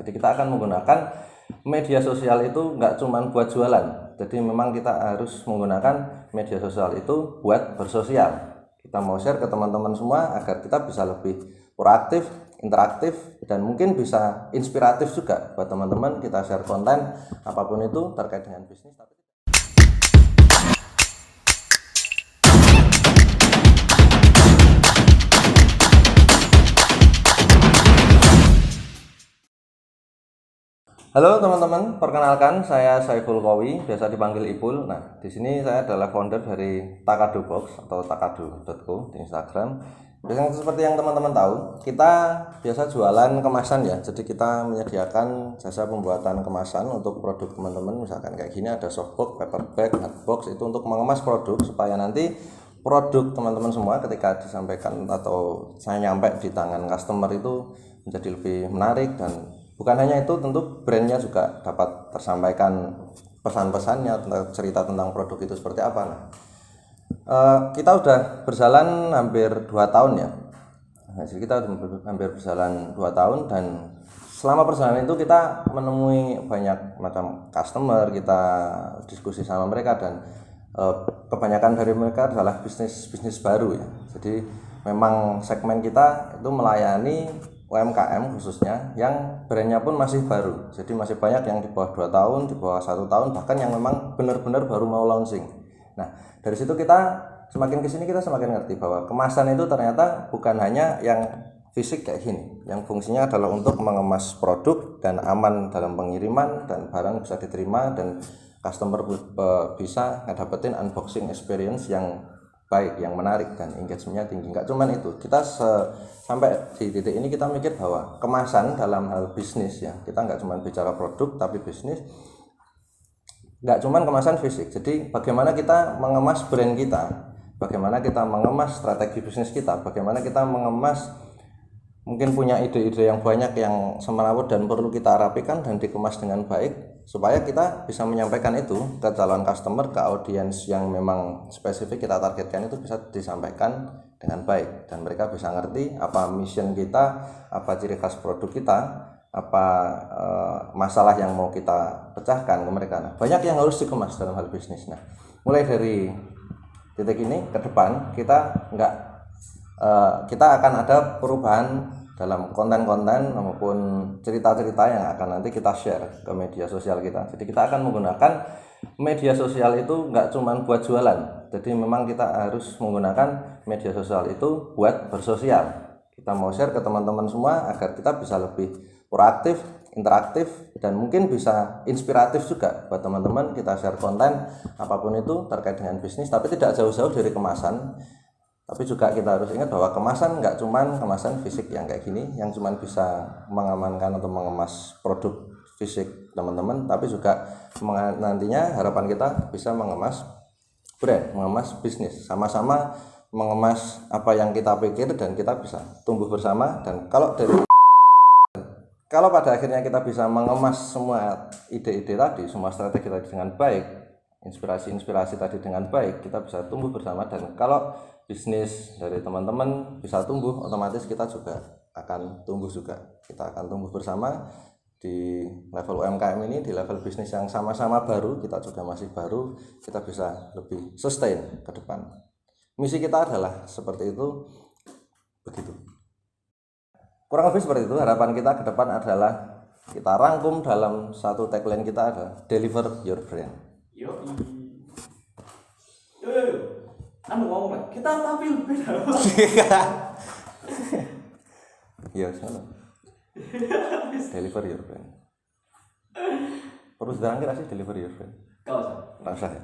Jadi kita akan menggunakan media sosial itu nggak cuma buat jualan. Jadi memang kita harus menggunakan media sosial itu buat bersosial. Kita mau share ke teman-teman semua agar kita bisa lebih proaktif, interaktif, dan mungkin bisa inspiratif juga buat teman-teman. Kita share konten apapun itu terkait dengan bisnis. Halo teman-teman, perkenalkan saya Saiful Kowi, biasa dipanggil Ipul. Nah, di sini saya adalah founder dari Takado Box atau takado.co di Instagram. Biasanya seperti yang teman-teman tahu, kita biasa jualan kemasan ya. Jadi kita menyediakan jasa pembuatan kemasan untuk produk teman-teman. Misalkan kayak gini ada softbox, paper bag, hardbox, itu untuk mengemas produk supaya nanti produk teman-teman semua ketika disampaikan atau saya nyampe di tangan customer itu menjadi lebih menarik. Dan bukan hanya itu, tentu brandnya juga dapat tersampaikan pesan-pesannya tentang cerita tentang produk itu seperti apa. Nah, kita udah berjalan hampir 2 tahun ya. Nah, jadi kita hampir berjalan 2 tahun, dan selama perjalanan itu kita menemui banyak macam customer, kita diskusi sama mereka, dan kebanyakan dari mereka adalah bisnis baru ya. Jadi memang segmen kita itu melayani UMKM khususnya yang brandnya pun masih baru. Jadi masih banyak yang di bawah 2 tahun, di bawah 1 tahun, bahkan yang memang benar-benar baru mau launching. Nah, dari situ kita semakin kesini kita semakin ngerti bahwa kemasan itu ternyata bukan hanya yang fisik kayak gini, yang fungsinya adalah untuk mengemas produk dan aman dalam pengiriman, dan barang bisa diterima, dan customer bisa ngedapetin unboxing experience yang baik, yang menarik, dan engagementnya tinggi. Nggak cuman itu, kita sampai di titik ini kita mikir bahwa kemasan dalam hal bisnis ya, kita nggak cuma bicara produk tapi bisnis, nggak cuma kemasan fisik. Jadi bagaimana kita mengemas brand kita, bagaimana kita mengemas strategi bisnis kita, bagaimana kita mengemas, mungkin punya ide-ide yang banyak yang semerawut dan perlu kita rapikan dan dikemas dengan baik supaya kita bisa menyampaikan itu ke calon customer, ke audiens yang memang spesifik kita targetkan, itu bisa disampaikan dengan baik dan mereka bisa ngerti apa mission kita, apa ciri khas produk kita, apa masalah yang mau kita pecahkan ke mereka. Nah, banyak yang harus dikemas dalam hal bisnis. Nah, mulai dari titik ini ke depan kita akan ada perubahan dalam konten-konten maupun cerita-cerita yang akan nanti kita share ke media sosial kita. Jadi kita akan menggunakan media sosial itu nggak cuma buat jualan. Jadi memang kita harus menggunakan media sosial itu buat bersosial. Kita mau share ke teman-teman semua agar kita bisa lebih proaktif, interaktif, dan mungkin bisa inspiratif juga buat teman-teman. Kita share konten apapun itu terkait dengan bisnis, tapi tidak jauh-jauh dari kemasan. Tapi juga kita harus ingat bahwa kemasan nggak cuman kemasan fisik yang kayak gini, yang cuman bisa mengamankan atau mengemas produk fisik teman-teman, tapi juga nantinya harapan kita bisa mengemas brand, mengemas bisnis, sama-sama mengemas apa yang kita pikir, dan kita bisa tumbuh bersama. Dan kalau pada akhirnya kita bisa mengemas semua ide-ide tadi, semua strategi tadi dengan baik, inspirasi tadi dengan baik, kita bisa tumbuh bersama. Dan kalau bisnis dari teman-teman bisa tumbuh, otomatis kita juga akan tumbuh juga. Kita akan tumbuh bersama di level UMKM ini, di level bisnis yang sama-sama baru, kita juga masih baru, kita bisa lebih sustain ke depan. Misi kita adalah seperti itu, begitu. Kurang lebih seperti itu. Harapan kita ke depan adalah kita rangkum dalam satu tagline kita adalah deliver your brand. Yo. Ngomong kita tampil beda. Iya, salah. Deliver your brand. Perlu sedang kira sih deliver your brand. Kau Rasa ya.